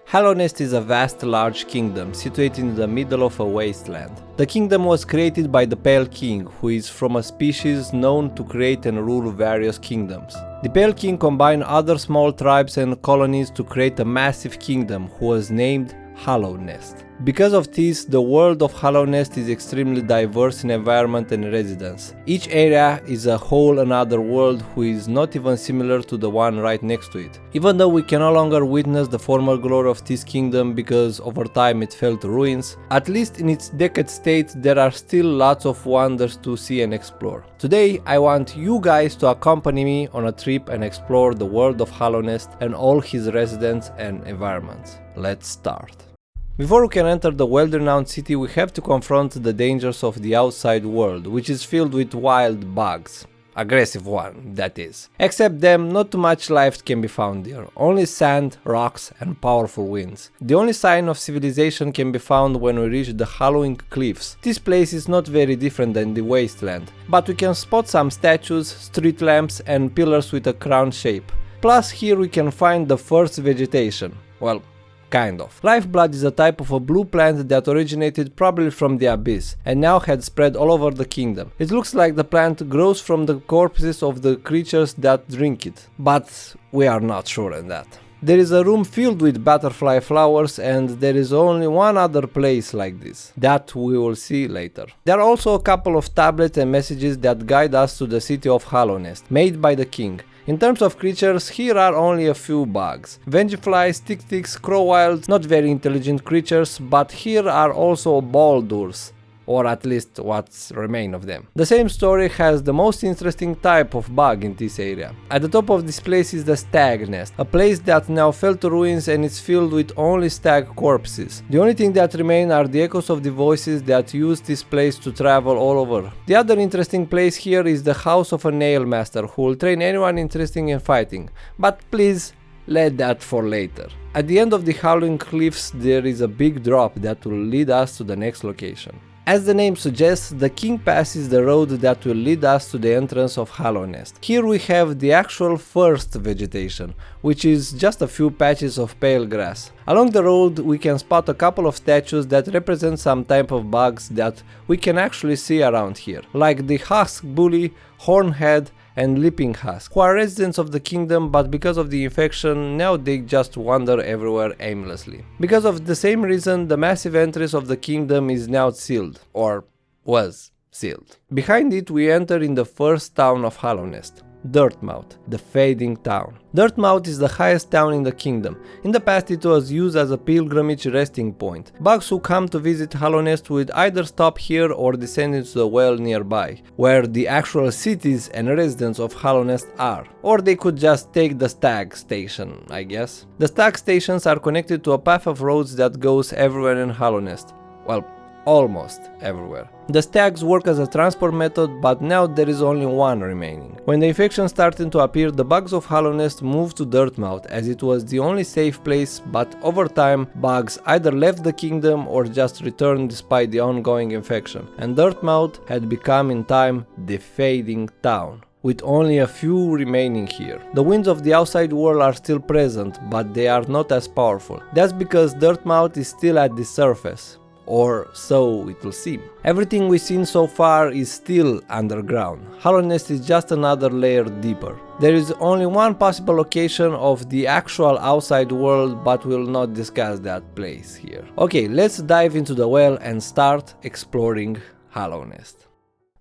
Hallownest is a vast, large kingdom situated in the middle of a wasteland. The kingdom was created by the Pale King, who is from a species known to create and rule various kingdoms. The Pale King combined other small tribes and colonies to create a massive kingdom, who was named Hallownest. Because of this, the world of Hallownest is extremely diverse in environment and residence. Each area is a whole another world who is not even similar to the one right next to it. Even though we can no longer witness the former glory of this kingdom because over time it fell to ruins, at least in its decayed state there are still lots of wonders to see and explore. Today I want you guys to accompany me on a trip and explore the world of Hallownest and all his residents and environments. Let's start. Before we can enter the well-renowned city, we have to confront the dangers of the outside world, which is filled with wild bugs. Aggressive one, that is. Except them, not too much life can be found here. Only sand, rocks and powerful winds. The only sign of civilization can be found when we reach the Halloween Cliffs. This place is not very different than the wasteland, but we can spot some statues, street lamps and pillars with a crown shape. Plus here we can find the first vegetation. Well, kind of. Lifeblood is a type of a blue plant that originated probably from the abyss and now had spread all over the kingdom. It looks like the plant grows from the corpses of the creatures that drink it, but we are not sure on that. There is a room filled with butterfly flowers and there is only one other place like this. That we will see later. There are also a couple of tablets and messages that guide us to the city of Hallownest, made by the king. In terms of creatures, here are only a few bugs. Vengeflies, tick-ticks, crow-wilds, not very intelligent creatures, but here are also boulders, or at least what's remain of them. The same story has the most interesting type of bug in this area. At the top of this place is the stag nest, a place that now fell to ruins and is filled with only stag corpses. The only thing that remain are the echoes of the voices that use this place to travel all over. The other interesting place here is the house of a nail master who will train anyone interested in fighting, but please let that for later. At the end of the Halloween Cliffs there is a big drop that will lead us to the next location. As the name suggests, the king passes the road that will lead us to the entrance of Hallownest. Here we have the actual first vegetation, which is just a few patches of pale grass. Along the road we can spot a couple of statues that represent some type of bugs that we can actually see around here, like the husk bully, hornhead and leaping husk, who are residents of the kingdom, but because of the infection now they just wander everywhere aimlessly. Because of the same reason, the massive entrance of the kingdom is now sealed, or was sealed. Behind it we enter in the first town of Hallownest, Dirtmouth, the fading town. Dirtmouth is the highest town in the kingdom. In the past it was used as a pilgrimage resting point. Bugs who come to visit Hallownest would either stop here or descend into the well nearby, where the actual cities and residents of Hallownest are. Or they could just take the stag station, I guess. The stag stations are connected to a path of roads that goes everywhere in Hallownest. Well, almost everywhere. The stags work as a transport method, but now there is only one remaining. When the infection started to appear, the bugs of Hallownest moved to Dirtmouth as it was the only safe place, but over time bugs either left the kingdom or just returned despite the ongoing infection, and Dirtmouth had become in time the fading town, with only a few remaining here. The winds of the outside world are still present, but they are not as powerful. That's because Dirtmouth is still at the surface. Or so it will seem. Everything we've seen so far is still underground. Hallownest is just another layer deeper. There is only one possible location of the actual outside world, but we'll not discuss that place here. Okay, let's dive into the well and start exploring Hallownest.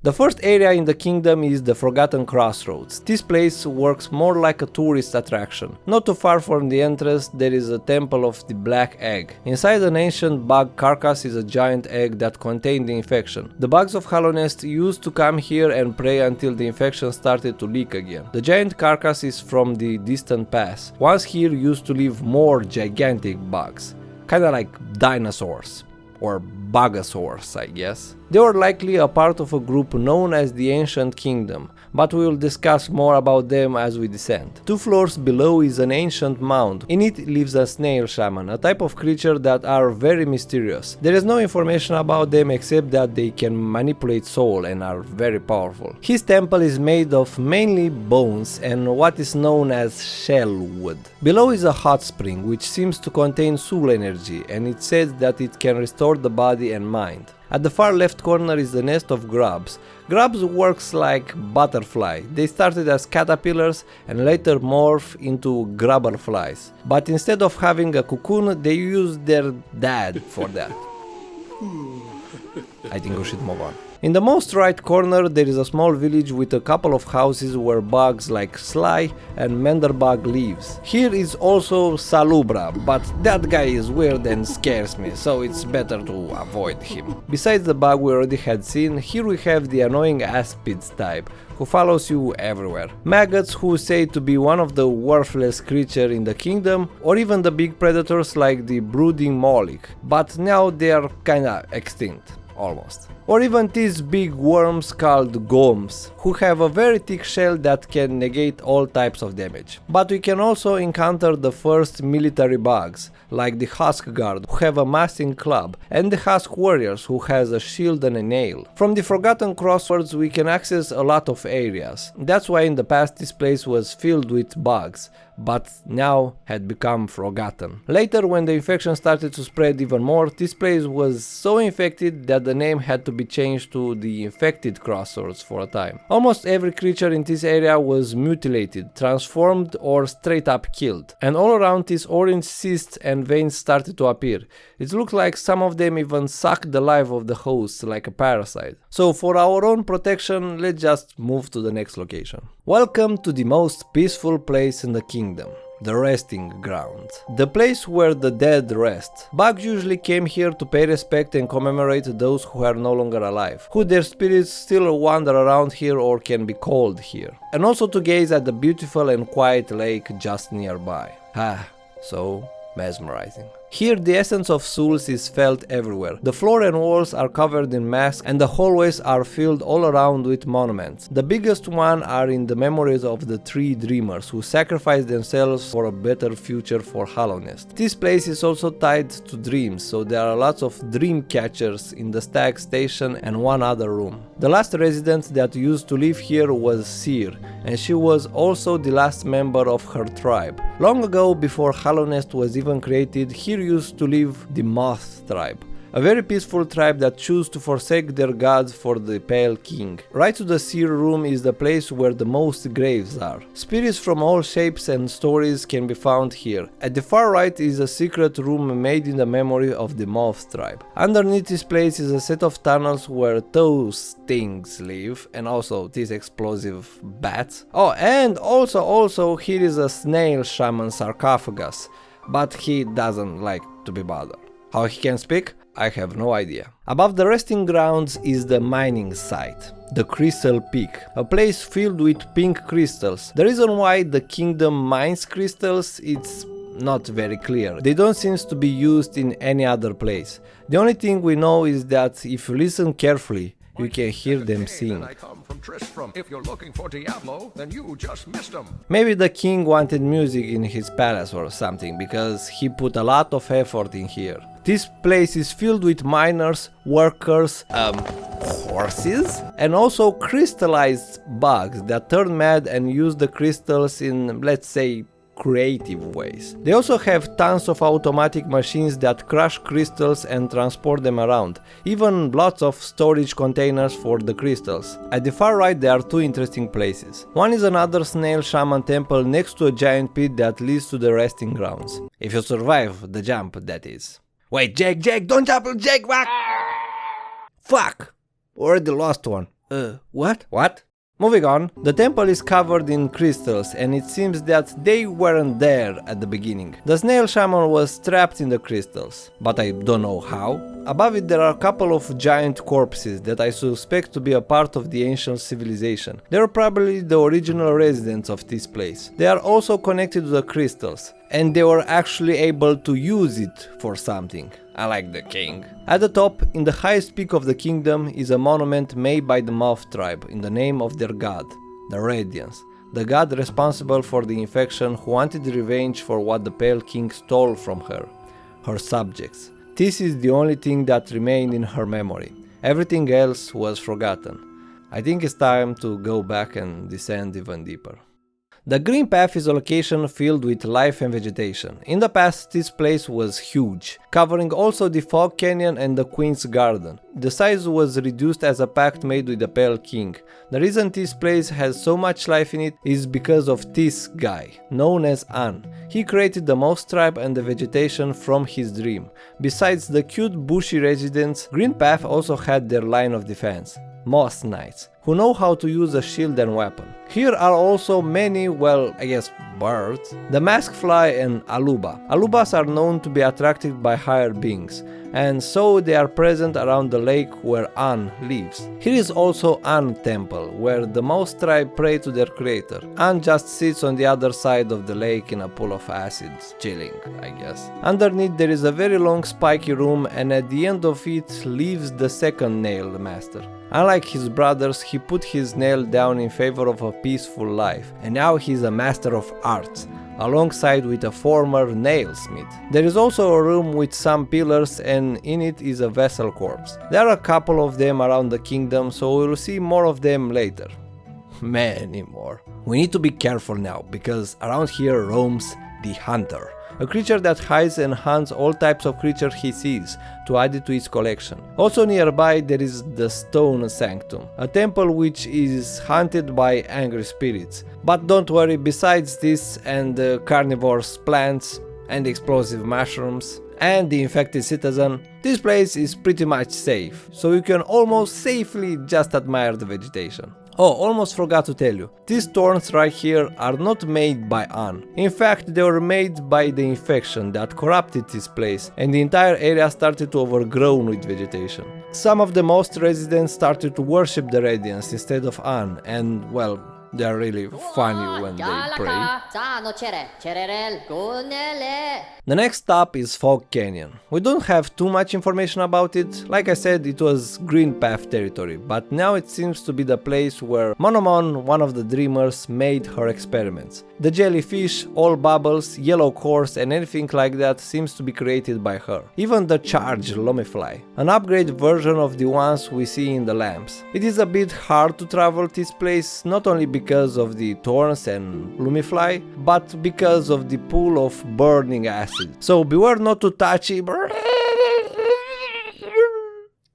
The first area in the kingdom is the Forgotten Crossroads. This place works more like a tourist attraction. Not too far from the entrance there is a temple of the Black Egg. Inside an ancient bug carcass is a giant egg that contained the infection. The bugs of Hallownest used to come here and pray until the infection started to leak again. The giant carcass is from the distant past. Once here used to live more gigantic bugs. Kinda like dinosaurs. Or bugosaurs, I guess. They were likely a part of a group known as the Ancient Kingdom, but we will discuss more about them as we descend. 2 floors below is an ancient mound. In it lives a snail shaman, a type of creature that are very mysterious. There is no information about them except that they can manipulate soul and are very powerful. His temple is made of mainly bones and what is known as shell wood. Below is a hot spring which seems to contain soul energy, and it says that it can restore the body and mind. At the far left corner is the nest of grubs. Grubs works like butterfly. They started as caterpillars and later morph into grubberflies. But instead of having a cocoon, they use their dad for that. I think we should move on. In the most right corner there is a small village with a couple of houses where bugs like sly and manderbug lives. Here is also Salubra, but that guy is weird and scares me, so it's better to avoid him. Besides the bug we already had seen, here we have the annoying aspids type, who follows you everywhere. Maggots, who say to be one of the worthless creatures in the kingdom, or even the big predators like the brooding Moloch, but now they are kinda extinct. Almost. Or even these big worms called golems, who have a very thick shell that can negate all types of damage. But we can also encounter the first military bugs, like the Husk Guard, who have a masting club, and the Husk Warriors, who has a shield and a nail. From the Forgotten Crossroads we can access a lot of areas. That's why in the past this place was filled with bugs, but now had become forgotten. Later, when the infection started to spread even more, this place was so infected that the name had to be changed to the Infected Crossroads for a time. Almost every creature in this area was mutilated, transformed, or straight up killed. And all around these orange cysts and veins started to appear. It looks like some of them even sucked the life of the host like a parasite. So for our own protection, let's just move to the next location. Welcome to the most peaceful place in the kingdom. The resting ground. The place where the dead rest. Bugs usually came here to pay respect and commemorate those who are no longer alive, who their spirits still wander around here or can be called here, and also to gaze at the beautiful and quiet lake just nearby. So mesmerizing. Here the essence of souls is felt everywhere. The floor and walls are covered in masks and the hallways are filled all around with monuments. The biggest one are in the memories of the 3 dreamers who sacrificed themselves for a better future for Hallownest. This place is also tied to dreams, so there are lots of dream catchers in the stag station and one other room. The last resident that used to live here was Seer, and she was also the last member of her tribe. Long ago, before Hallownest was even created, here used to live the Moth tribe, a very peaceful tribe that choose to forsake their gods for the Pale King. Right to the Seer room is the place where the most graves are. Spirits from all shapes and stories can be found here. At the far right is a secret room made in the memory of the Moth tribe. Underneath this place is a set of tunnels where those things live, and also these explosive bats. Oh, and also here is a snail shaman sarcophagus, but he doesn't like to be bothered. How he can speak? I have no idea. Above the resting grounds is the mining site, the Crystal Peak, a place filled with pink crystals. The reason why the kingdom mines crystals, it's not very clear. They don't seem to be used in any other place. The only thing we know is that if you listen carefully, you can hear them sing. If you're looking for Diablo, then you just missed him. Maybe the king wanted music in his palace or something, because he put a lot of effort in here. This place is filled with miners, workers, horses, and also crystallized bugs that turn mad and use the crystals in, let's say, creative ways. They also have tons of automatic machines that crush crystals and transport them around, even lots of storage containers for the crystals. At the far right there are 2 interesting places. One is another snail shaman temple next to a giant pit that leads to the resting grounds. If you survive the jump, that is. Wait, Jake, don't jump, Jake! Fuck! Already lost one. What? Moving on, the temple is covered in crystals and it seems that they weren't there at the beginning. The snail shaman was trapped in the crystals, but I don't know how. Above it there are a couple of giant corpses that I suspect to be a part of the ancient civilization. They are probably the original residents of this place. They are also connected to the crystals, and they were actually able to use it for something. Unlike the king. At the top, in the highest peak of the kingdom, is a monument made by the Moth tribe in the name of their god, the Radiance, the god responsible for the infection who wanted revenge for what the Pale King stole from her subjects. This is the only thing that remained in her memory. Everything else was forgotten. I think it's time to go back and descend even deeper. The Green Path is a location filled with life and vegetation. In the past, this place was huge, covering also the Fog Canyon and the Queen's Garden. The size was reduced as a pact made with the Pale King. The reason this place has so much life in it is because of this guy, known as An. He created the Moth tribe and the vegetation from his dream. Besides the cute bushy residents, Green Path also had their line of defense, Moth Knights, who know how to use a shield and weapon. Here are also many, well, I guess birds. The mask fly and aluba. Alubas are known to be attracted by higher beings, and so they are present around the lake where An lives. Here is also An Temple, where the Moth tribe pray to their creator. An just sits on the other side of the lake in a pool of acid, chilling, I guess. Underneath there is a very long spiky room, and at the end of it lives the second Nail Master. Unlike his brothers, he put his nail down in favor of a peaceful life, and now he's a master of arts, alongside with a former nailsmith. There is also a room with some pillars, and in it is a vessel corpse. There are a couple of them around the kingdom, so we'll see more of them later. Many more. We need to be careful now, because around here roams the Hunter, a creature that hides and hunts all types of creatures he sees to add it to his collection. Also nearby there is the Stone Sanctum, a temple which is haunted by angry spirits. But don't worry, besides this and the carnivores, plants and explosive mushrooms and the infected citizen, this place is pretty much safe, so you can almost safely just admire the vegetation. Oh, almost forgot to tell you, these thorns right here are not made by An. In fact, they were made by the infection that corrupted this place, and the entire area started to overgrown with vegetation. Some of the Moth residents started to worship the Radiance instead of An, and well, they are really funny when they pray. The next stop is Fog Canyon. We don't have too much information about it. Like I said, it was Green Path territory, but now it seems to be the place where Monomon, one of the dreamers, made her experiments. The jellyfish, all bubbles, yellow cores and anything like that seems to be created by her. Even the charged Lumifly, an upgrade version of the ones we see in the lamps. It is a bit hard to travel this place, not only because of the thorns and Lumifly, but because of the pool of burning acid. So beware not to touch it.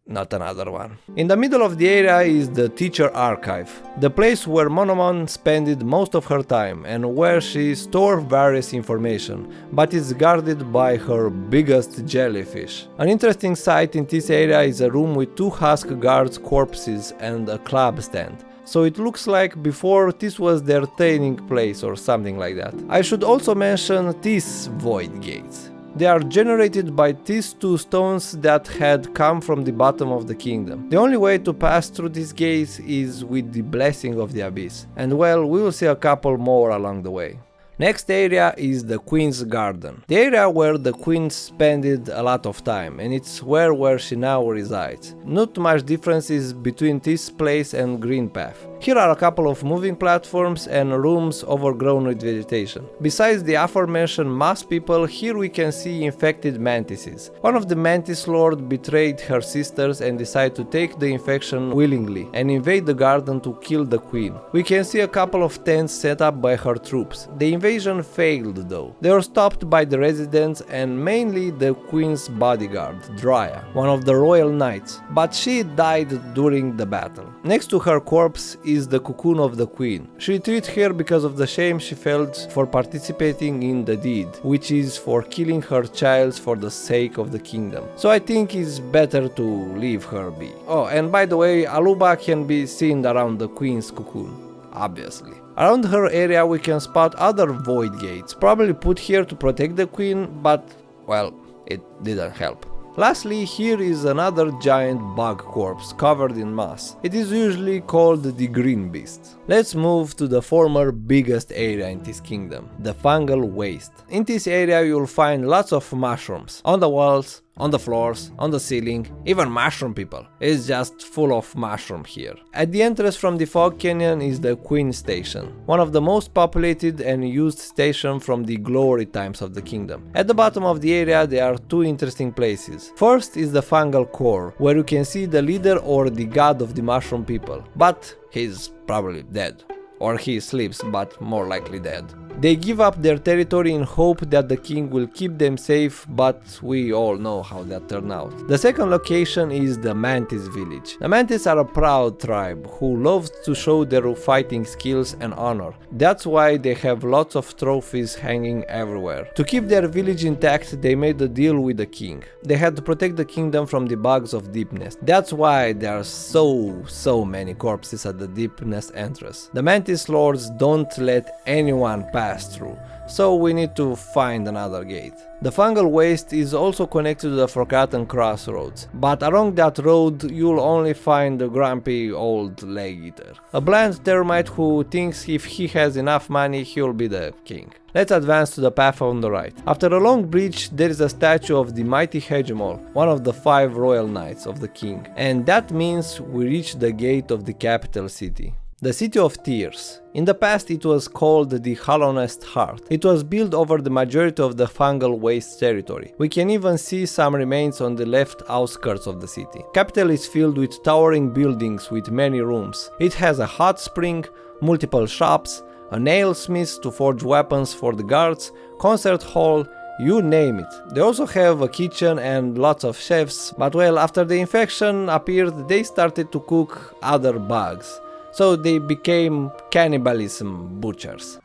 Not another one. In the middle of the area is the Teacher Archive, the place where Monomon spent most of her time and where she stored various information, but is guarded by her biggest jellyfish. An interesting sight in this area is a room with 2 husk guards' corpses and a club stand. So it looks like before this was their training place or something like that. I should also mention these void gates. They are generated by these 2 stones that had come from the bottom of the kingdom. The only way to pass through these gates is with the blessing of the abyss. And well, we will see a couple more along the way. Next area is the Queen's Garden, the area where the Queen spent a lot of time, and it's where she now resides. Not much differences between this place and Green Path. Here are a couple of moving platforms and rooms overgrown with vegetation. Besides the aforementioned moss people, here we can see infected mantises. One of the mantis lord betrayed her sisters and decided to take the infection willingly and invade the garden to kill the queen. We can see a couple of tents set up by her troops. The invasion failed though. They were stopped by the residents and mainly the queen's bodyguard, Drya, one of the royal knights, but she died during the battle. Next to her corpse is the cocoon of the queen. She retreated here because of the shame she felt for participating in the deed, which is for killing her child for the sake of the kingdom. So I think it's better to leave her be. Oh, and by the way, Aluba can be seen around the queen's cocoon, obviously. Around her area we can spot other void gates, probably put here to protect the queen, but well, it didn't help. Lastly, here is another giant bug corpse covered in moss. It is usually called the green beast. Let's move to the former biggest area in this kingdom, the fungal waste. In this area you'll find lots of mushrooms on the walls, on the floors, on the ceiling, even mushroom people. It's just full of mushroom here. At the entrance from the fog canyon is the Queen Station, one of the most populated and used stations from the glory times of the kingdom. At the bottom of the area there are two interesting places. First is the fungal core, where you can see the leader or the god of the mushroom people, but he's probably dead. Or he sleeps, but more likely dead. They give up their territory in hope that the king will keep them safe, but we all know how that turned out. The second location is the Mantis village. The Mantis are a proud tribe who love to show their fighting skills and honor. That's why they have lots of trophies hanging everywhere. To keep their village intact, they made a deal with the king. They had to protect the kingdom from the bugs of Deepnest. That's why there are so many corpses at the Deepnest entrance. The Mantis lords don't let anyone pass through, so we need to find another gate. The fungal waste is also connected to the Forgotten Crossroads, but along that road you'll only find the grumpy old leg eater, a bland termite who thinks if he has enough money he'll be the king. Let's advance to the path on the right. After a long bridge there is a statue of the mighty Hegemon, one of the 5 royal knights of the king, and that means we reach the gate of the capital city. The City of Tears. In the past it was called the Hallownest Heart. It was built over the majority of the fungal waste territory. We can even see some remains on the left outskirts of the city. Capital is filled with towering buildings with many rooms. It has a hot spring, multiple shops, a nailsmith to forge weapons for the guards, concert hall, you name it. They also have a kitchen and lots of chefs, but well, after the infection appeared they started to cook other bugs. So they became cannibalism butchers.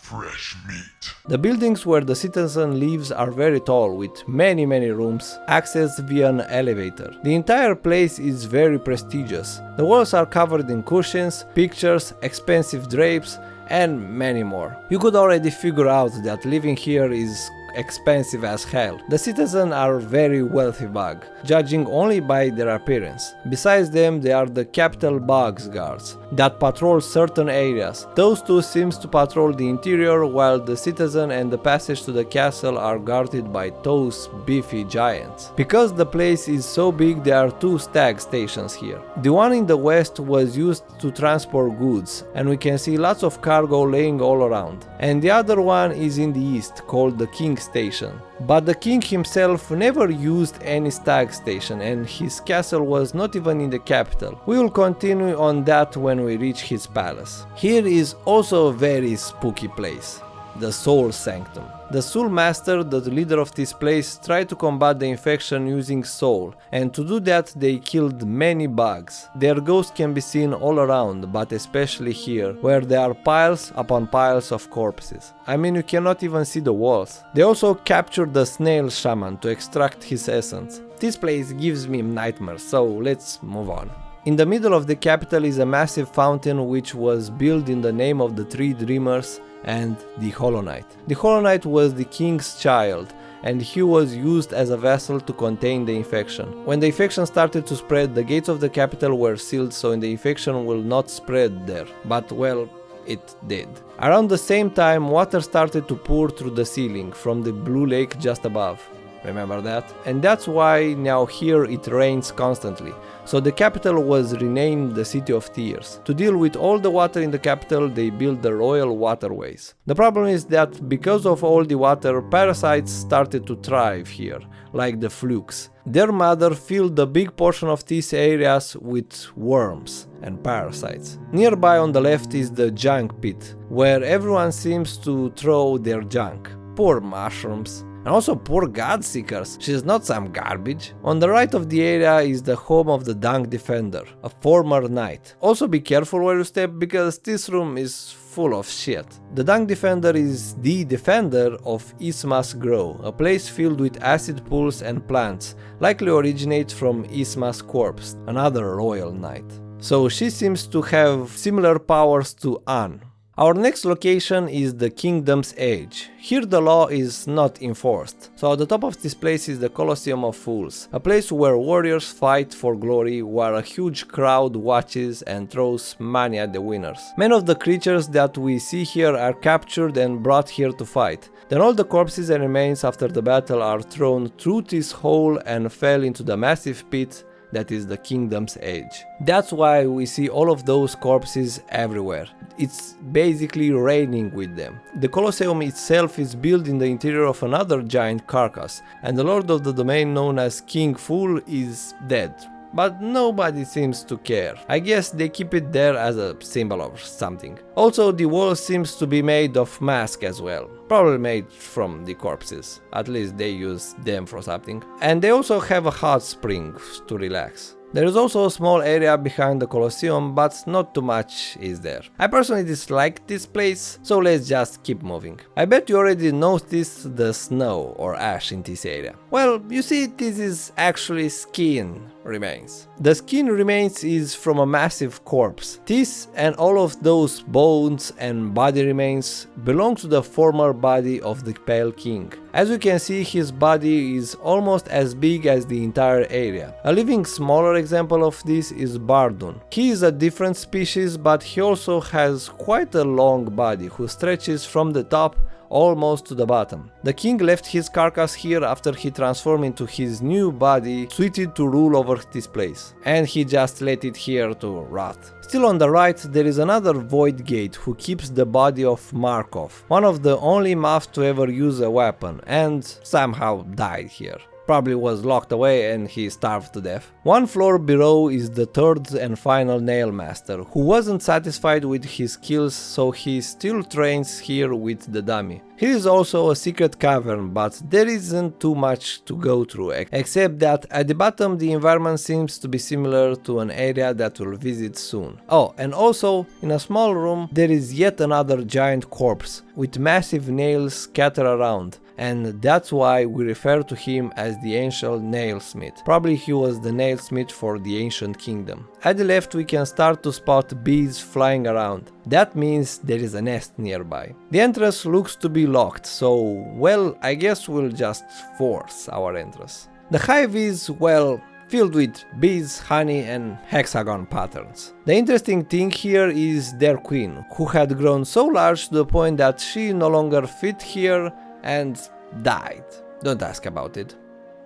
Fresh meat. The buildings where the citizen lives are very tall, with many rooms, accessed via an elevator. The entire place is very prestigious. The walls are covered in cushions, pictures, expensive drapes, and many more. You could already figure out that living here is expensive as hell. The citizens are very wealthy bug, judging only by their appearance. Besides them, there are the capital bugs guards that patrol certain areas. Those two seems to patrol the interior, while the citizen and the passage to the castle are guarded by those beefy giants. Because the place is so big, there are 2 stag stations here. The one in the west was used to transport goods, and we can see lots of cargo laying all around. And the other one is in the east, called the King Station. But the king himself never used any stag station, and his castle was not even in the capital. We will continue on that when we reach his palace. Here is also a very spooky place, the Soul Sanctum. The Soul Master, the leader of this place, tried to combat the infection using soul, and to do that they killed many bugs. Their ghosts can be seen all around, but especially here, where there are piles upon piles of corpses. I mean, you cannot even see the walls. They also captured the snail shaman to extract his essence. This place gives me nightmares, so let's move on. In the middle of the capital is a massive fountain which was built in the name of the 3 dreamers and the Hollow Knight. The Hollow Knight was the king's child, and he was used as a vessel to contain the infection. When the infection started to spread, the gates of the capital were sealed so the infection will not spread there, but well, it did. Around the same time, water started to pour through the ceiling from the blue lake just above. Remember that? And that's why now here it rains constantly. So the capital was renamed the City of Tears. To deal with all the water in the capital, they built the royal waterways. The problem is that because of all the water, parasites started to thrive here, like the flukes. Their mother filled a big portion of these areas with worms and parasites. Nearby on the left is the junk pit, where everyone seems to throw their junk. Poor mushrooms. And also poor god seekers, she's not some garbage. On the right of the area is the home of the Dung Defender, a former knight. Also be careful where you step because this room is full of shit. The Dung Defender is the defender of Isma's Grove, a place filled with acid pools and plants, likely originate from Isma's corpse, another royal knight. So she seems to have similar powers to Anne. Our next location is the Kingdom's Edge. Here the law is not enforced, so at the top of this place is the Colosseum of Fools, a place where warriors fight for glory while a huge crowd watches and throws money at the winners. Many of the creatures that we see here are captured and brought here to fight. Then all the corpses and remains after the battle are thrown through this hole and fell into the massive pit that is the Kingdom's Edge. That's why we see all of those corpses everywhere. It's basically raining with them. The Colosseum itself is built in the interior of another giant carcass, and the lord of the domain known as King Fool is dead. But nobody seems to care. I guess they keep it there as a symbol of something. Also, the wall seems to be made of mask as well. Probably made from the corpses. At least they use them for something. And they also have a hot spring to relax. There is also a small area behind the Colosseum, but not too much is there. I personally dislike this place, so let's just keep moving. I bet you already noticed the snow or ash in this area. Well, you see, this is actually skin remains. The skin remains is from a massive corpse. This and all of those bones and body remains belong to the former body of the Pale King. As you can see, his body is almost as big as the entire area. A living smaller example of this is Bardun. He is a different species, but he also has quite a long body who stretches from the top almost to the bottom. The king left his carcass here after he transformed into his new body suited to rule over this place, and he just let it here to rot. Still on the right there is another void gate who keeps the body of Markov, one of the only moths to ever use a weapon, and somehow died here. Probably was locked away and he starved to death. One floor below is the third and final nail master, who wasn't satisfied with his skills, so he still trains here with the dummy. Here is also a secret cavern, but there isn't too much to go through, except that at the bottom the environment seems to be similar to an area that we'll visit soon. Oh, and also in a small room there is yet another giant corpse with massive nails scattered around, and that's why we refer to him as the ancient nailsmith. Probably he was the nailsmith for the ancient kingdom. At the left we can start to spot bees flying around. That means there is a nest nearby. The entrance looks to be locked, so well, I guess we'll just force our entrance. The hive is, well, filled with bees, honey and hexagon patterns. The interesting thing here is their queen, who had grown so large to the point that she no longer fit here and died. Don't ask about it,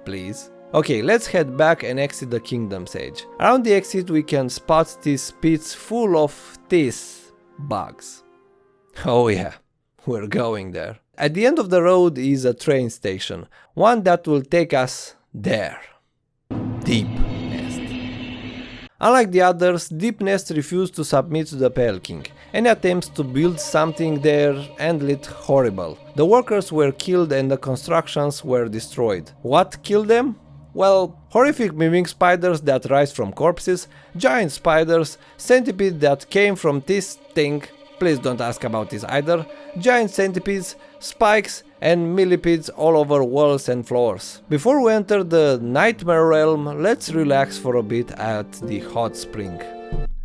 please. Okay, let's head back and exit the Kingdom's Edge. Around the exit we can spot these pits full of these bugs. Oh yeah, we're going there. At the end of the road is a train station, one that will take us there. Deep Nest. Unlike the others, Deep Nest refused to submit to the Pale King. Any attempts to build something there ended horrible. The workers were killed and the constructions were destroyed. What killed them? Well, horrific miming spiders that rise from corpses, giant spiders, centipede that came from this thing, please don't ask about this either, giant centipedes, spikes and millipedes all over walls and floors. Before we enter the nightmare realm, let's relax for a bit at the hot spring.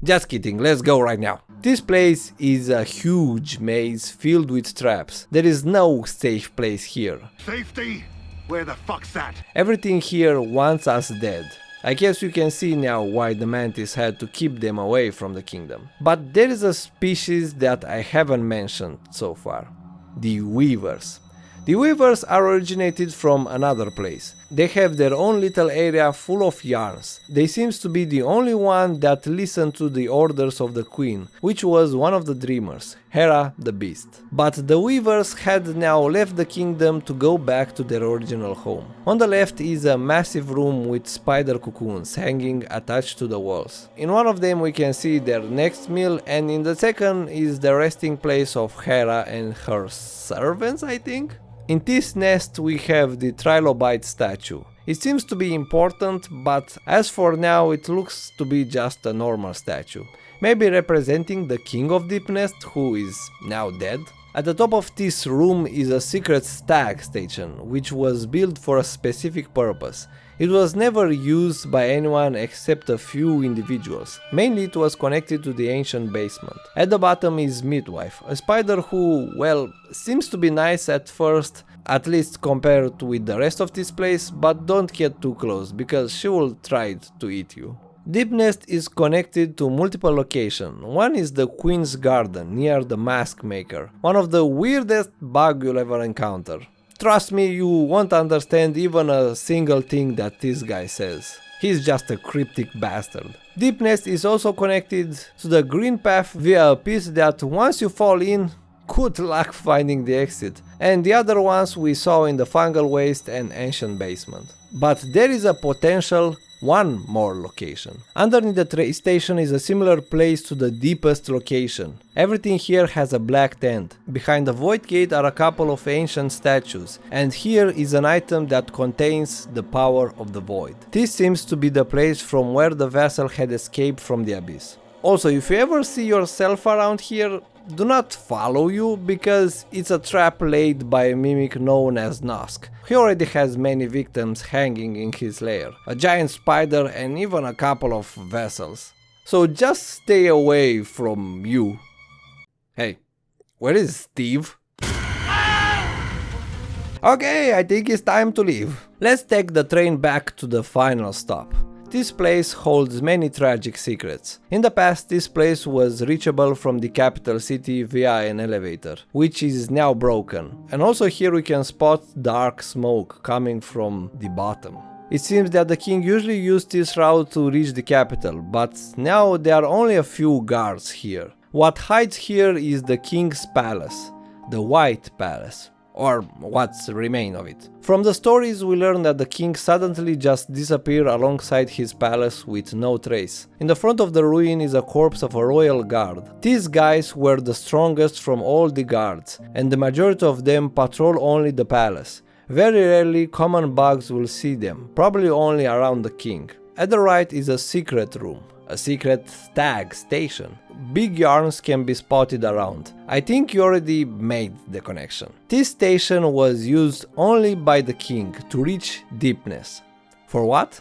Just kidding, let's go right now. This place is a huge maze filled with traps. There is no safe place here. Safety? Where the fuck's that? Everything here wants us dead. I guess you can see now why the mantis had to keep them away from the kingdom. But there is a species that I haven't mentioned so far. The weavers. The weavers are originated from another place. They have their own little area full of yarns. They seems to be the only one that listened to the orders of the queen, which was one of the dreamers, Hera the beast. But the weavers had now left the kingdom to go back to their original home. On the left is a massive room with spider cocoons hanging attached to the walls. In one of them we can see their next meal, and in the second is the resting place of Hera and her servants, I think? In this nest we have the trilobite statue. It seems to be important, but as for now it looks to be just a normal statue. Maybe representing the king of Deep Nest, who is now dead? At the top of this room is a secret stag station, which was built for a specific purpose. It was never used by anyone except a few individuals. Mainly it was connected to the ancient basement. At the bottom is Midwife, a spider who, well, seems to be nice at first, at least compared with the rest of this place, but don't get too close because she will try to eat you. Deep Nest is connected to multiple locations. One is the Queen's Garden near the Mask Maker, one of the weirdest bugs you'll ever encounter. Trust me, you won't understand even a single thing that this guy says. He's just a cryptic bastard. Deep Nest is also connected to the Green Path via a pit that once you fall in, good luck finding the exit, and the other ones we saw in the Fungal Waste and Ancient Basement. But there is a potential one more location. Underneath the train station is a similar place to the deepest location. Everything here has a black tent. Behind the void gate are a couple of ancient statues, and here is an item that contains the power of the void. This seems to be the place from where the vessel had escaped from the abyss. Also, if you ever see yourself around here, do not follow you, because it's a trap laid by a mimic known as Nosk. He already has many victims hanging in his lair, a giant spider and even a couple of vessels. So just stay away from you. Hey, where is Steve? Okay, I think it's time to leave. Let's take the train back to the final stop. This place holds many tragic secrets. In the past, this place was reachable from the capital city via an elevator, which is now broken. And also here we can spot dark smoke coming from the bottom. It seems that the king usually used this route to reach the capital, but now there are only a few guards here. What hides here is the king's palace, the White Palace, or what's remain of it. From the stories we learn that the king suddenly just disappeared alongside his palace with no trace. In the front of the ruin is a corpse of a royal guard. These guys were the strongest from all the guards, and the majority of them patrol only the palace. Very rarely common bugs will see them, probably only around the king. At the right is a secret room, a secret stag station. Big yarns can be spotted around. I think you already made the connection. This station was used only by the king to reach Deep Nest. For what?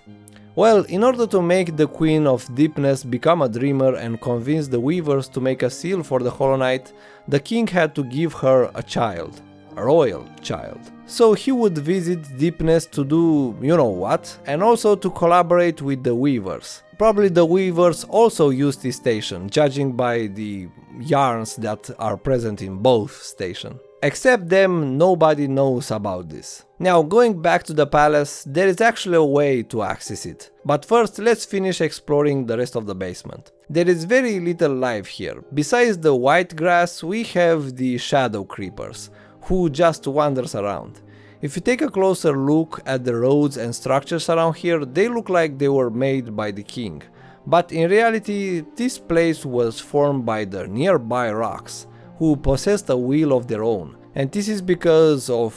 Well, in order to make the Queen of Deep Nest become a dreamer and convince the weavers to make a seal for the Hollow Knight, the king had to give her a child, a royal child. So he would visit Deep Nest to do you know what, and also to collaborate with the weavers. Probably the weavers also use this station, judging by the yarns that are present in both stations. Except them, nobody knows about this. Now, going back to the palace, there is actually a way to access it. But first, let's finish exploring the rest of the basement. There is very little life here. Besides the white grass, we have the shadow creepers, who just wanders around. If you take a closer look at the roads and structures around here, they look like they were made by the king. But in reality, this place was formed by the nearby rocks, who possessed a will of their own. And this is because of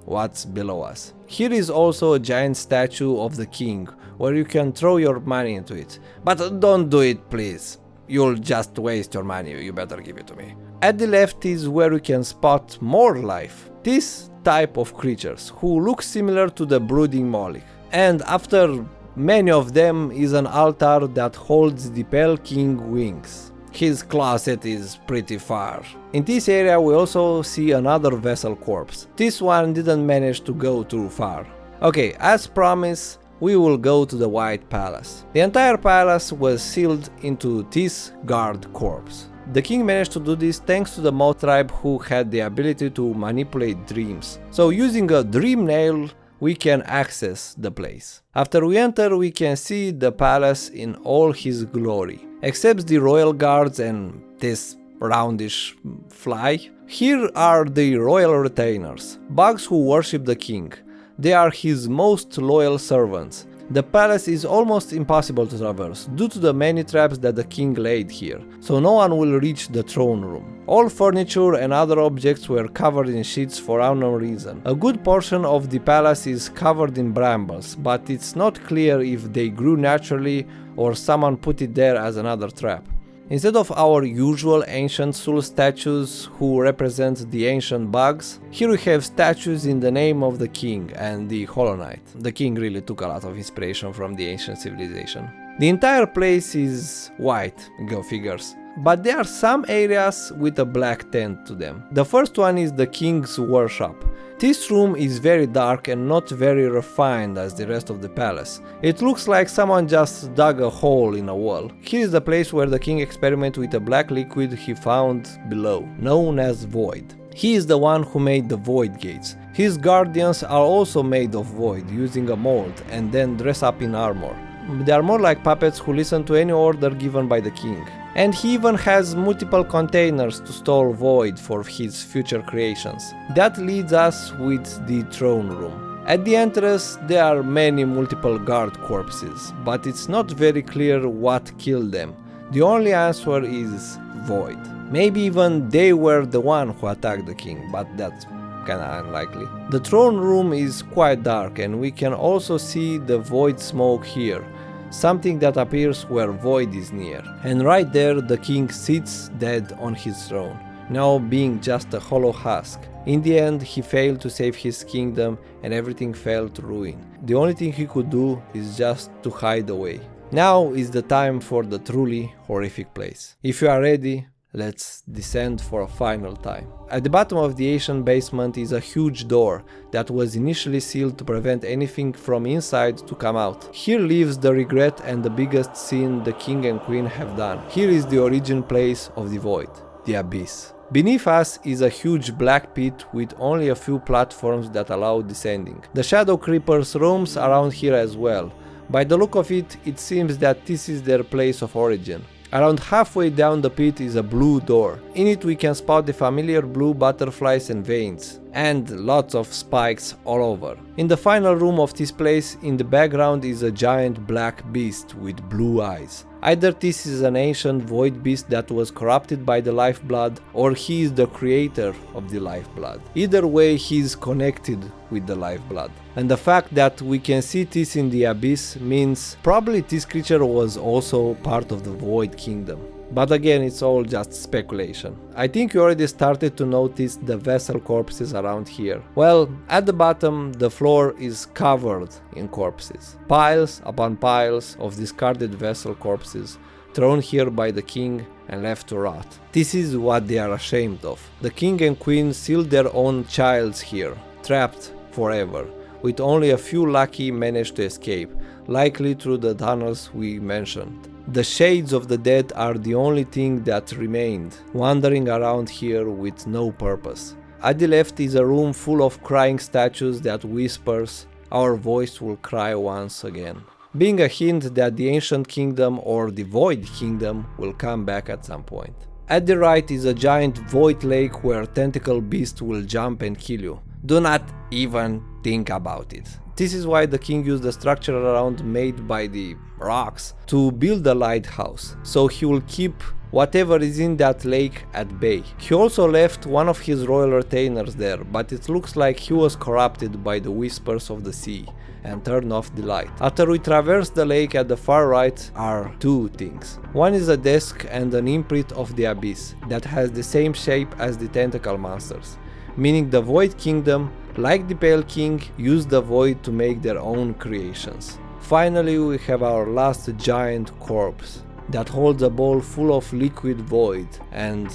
what's below us. Here is also a giant statue of the king, where you can throw your money into it. But don't do it, please. You'll just waste your money, you better give it to me. At the left is where you can spot more life. This type of creatures, who look similar to the brooding Moloch. And after many of them is an altar that holds the Pale King wings. His closet is pretty far. In this area we also see another vessel corpse. This one didn't manage to go too far. Okay, as promised, we will go to the White Palace. The entire palace was sealed into this guard corpse. The king managed to do this thanks to the Moth tribe, who had the ability to manipulate dreams. So using a dream nail, we can access the place. After we enter, we can see the palace in all his glory. Except the royal guards and this roundish fly. Here are the royal retainers, bugs who worship the king. They are his most loyal servants. The palace is almost impossible to traverse due to the many traps that the king laid here, so no one will reach the throne room. All furniture and other objects were covered in sheets for unknown reason. A good portion of the palace is covered in brambles, but it's not clear if they grew naturally or someone put it there as another trap. Instead of our usual ancient soul statues who represent the ancient bugs, here we have statues in the name of the king and the Hollow Knight. The king really took a lot of inspiration from the ancient civilization. The entire place is white, go figures. But there are some areas with a black tint to them. The first one is the king's workshop. This room is very dark and not very refined as the rest of the palace. It looks like someone just dug a hole in a wall. Here is the place where the king experimented with a black liquid he found below, known as void. He is the one who made the void gates. His guardians are also made of void, using a mold, and then dress up in armor. They are more like puppets who listen to any order given by the king. And he even has multiple containers to store void for his future creations. That leads us with the throne room. At the entrance there are many multiple guard corpses, but it's not very clear what killed them. The only answer is void. Maybe even they were the one who attacked the king, but that's kinda unlikely. The throne room is quite dark and we can also see the void smoke here. Something that appears where void is near. And right there the king sits dead on his throne, now being just a hollow husk. In the end he failed to save his kingdom and everything fell to ruin. The only thing he could do is just to hide away. Now is the time for the truly horrific place. If you are ready, let's descend for a final time. At the bottom of the ancient basement is a huge door that was initially sealed to prevent anything from inside to come out. Here lives the regret and the biggest sin the king and queen have done. Here is the origin place of the void, the abyss. Beneath us is a huge black pit with only a few platforms that allow descending. The shadow creepers roams around here as well. By the look of it, it seems that this is their place of origin. Around halfway down the pit is a blue door. In it we can spot the familiar blue butterflies and veins, and lots of spikes all over. In the final room of this place, in the background is a giant black beast with blue eyes. Either this is an ancient void beast that was corrupted by the lifeblood, or he is the creator of the lifeblood. Either way, he is connected with the lifeblood. And the fact that we can see this in the abyss means probably this creature was also part of the void kingdom. But again, it's all just speculation. I think you already started to notice the vessel corpses around here. Well, at the bottom, the floor is covered in corpses. Piles upon piles of discarded vessel corpses, thrown here by the king and left to rot. This is what they are ashamed of. The king and queen sealed their own childs here, trapped forever, with only a few lucky managed to escape, likely through the tunnels we mentioned. The shades of the dead are the only thing that remained, wandering around here with no purpose. At the left is a room full of crying statues that whispers, "Our voice will cry once again," being a hint that the ancient kingdom or the void kingdom will come back at some point. At the right is a giant void lake where tentacle beast will jump and kill you. Do not even think about it. This is why the king used the structure around made by the rocks to build a lighthouse, so he will keep whatever is in that lake at bay. He also left one of his royal retainers there, but it looks like he was corrupted by the whispers of the sea and turned off the light. After we traverse the lake, at the far right are two things. One is a desk and an imprint of the abyss that has the same shape as the tentacle monsters, meaning the void kingdom, like the Pale King, used the void to make their own creations. Finally, we have our last giant corpse that holds a bowl full of liquid void, and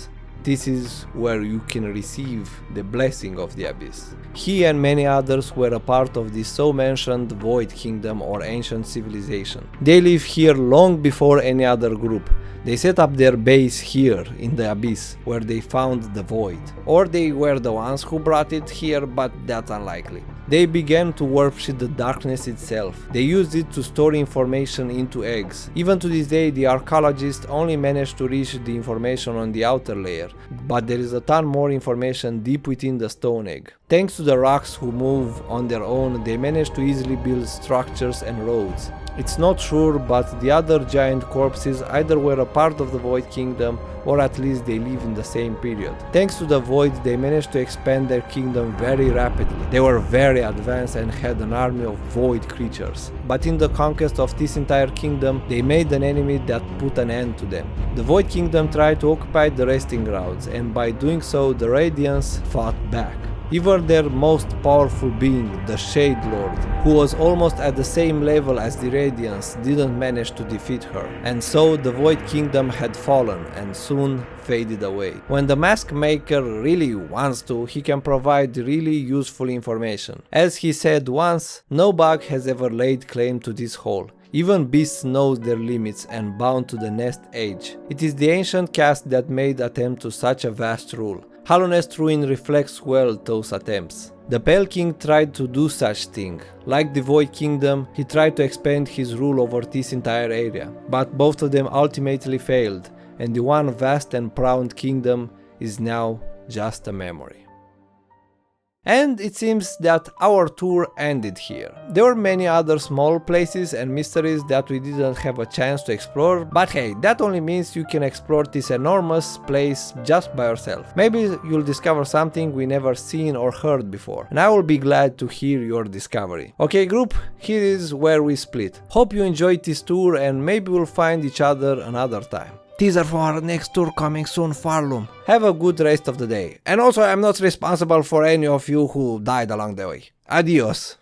this is where you can receive the blessing of the abyss. He and many others were a part of the so mentioned void kingdom or ancient civilization. They live here long before any other group. They set up their base here in the abyss where they found the void. Or they were the ones who brought it here, but that's unlikely. They began to worship the darkness itself. They used it to store information into eggs. Even to this day, the archaeologists only managed to reach the information on the outer layer, but there is a ton more information deep within the stone egg. Thanks to the rocks who move on their own, they manage to easily build structures and roads. It's not sure, but the other giant corpses either were a part of the Void Kingdom or at least they live in the same period. Thanks to the Void, they managed to expand their kingdom very rapidly. They were very advanced and had an army of Void creatures. But in the conquest of this entire kingdom, they made an enemy that put an end to them. The Void Kingdom tried to occupy the resting grounds, and by doing so, the Radiants fought back. Even their most powerful being, the Shade Lord, who was almost at the same level as the Radiants, didn't manage to defeat her, and so the Void Kingdom had fallen and soon faded away. When the Mask Maker really wants to, he can provide really useful information. As he said once, no bug has ever laid claim to this hole. Even beasts know their limits and bound to the Nest Age. It is the ancient caste that made attempt to such a vast rule. Hallownest ruin reflects well those attempts. The Pale King tried to do such thing. Like the Void Kingdom, he tried to expand his rule over this entire area, but both of them ultimately failed, and the one vast and proud kingdom is now just a memory. And it seems that our tour ended here. There were many other small places and mysteries that we didn't have a chance to explore, but hey, that only means you can explore this enormous place just by yourself. Maybe you'll discover something we never seen or heard before, and I will be glad to hear your discovery. Okay group, here is where we split. Hope you enjoyed this tour and maybe we'll find each other another time. Teaser for our next tour coming soon, Farloom. Have a good rest of the day. And also I'm not responsible for any of you who died along the way. Adios.